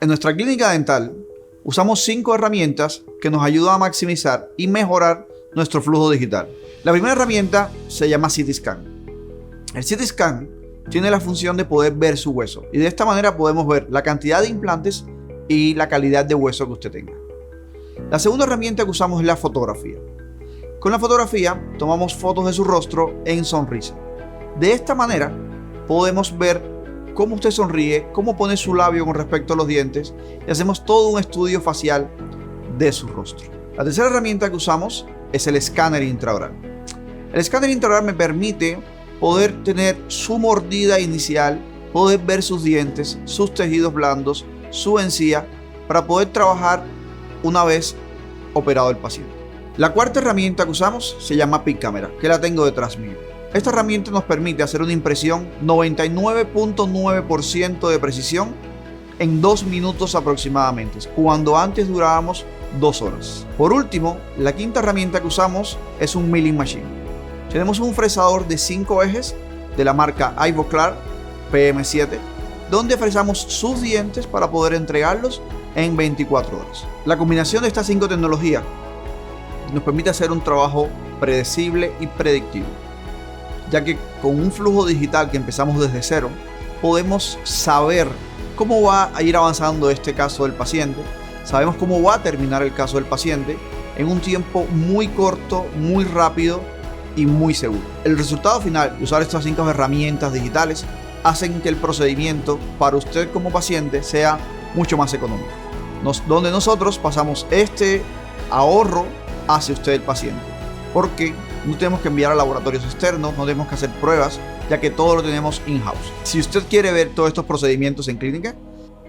En nuestra clínica dental usamos 5 herramientas que nos ayudan a maximizar y mejorar nuestro flujo digital. La primera herramienta se llama CT Scan. El CT Scan tiene la función de poder ver su hueso y de esta manera podemos ver la cantidad de implantes y la calidad de hueso que usted tenga. La segunda herramienta que usamos es la fotografía. Con la fotografía tomamos fotos de su rostro en sonrisa. De esta manera podemos ver cómo usted sonríe, cómo pone su labio con respecto a los dientes y hacemos todo un estudio facial de su rostro. La tercera herramienta que usamos es el escáner intraoral. El escáner intraoral me permite poder tener su mordida inicial, poder ver sus dientes, sus tejidos blandos, su encía, para poder trabajar una vez operado el paciente. La cuarta herramienta que usamos se llama Picamera, que la tengo detrás mío. Esta herramienta nos permite hacer una impresión 99.9% de precisión en 2 minutos aproximadamente, cuando antes durábamos 2 horas. Por último, la quinta herramienta que usamos es un milling machine. Tenemos un fresador de 5 ejes de la marca Ivoclar PM7, donde fresamos sus dientes para poder entregarlos en 24 horas. La combinación de estas 5 tecnologías nos permite hacer un trabajo predecible y predictivo, ya que con un flujo digital que empezamos desde cero, podemos saber cómo va a ir avanzando este caso del paciente, sabemos cómo va a terminar el caso del paciente en un tiempo muy corto, muy rápido y muy seguro. El resultado final de usar estas 5 herramientas digitales hacen que el procedimiento para usted como paciente sea mucho más económico, donde nosotros pasamos este ahorro hacia usted el paciente, porque no tenemos que enviar a laboratorios externos, no tenemos que hacer pruebas, ya que todo lo tenemos in-house. Si usted quiere ver todos estos procedimientos en clínica,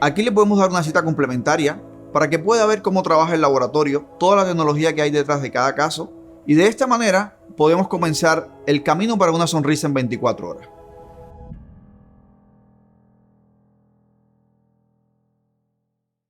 aquí le podemos dar una cita complementaria para que pueda ver cómo trabaja el laboratorio, toda la tecnología que hay detrás de cada caso, y de esta manera podemos comenzar el camino para una sonrisa en 24 horas.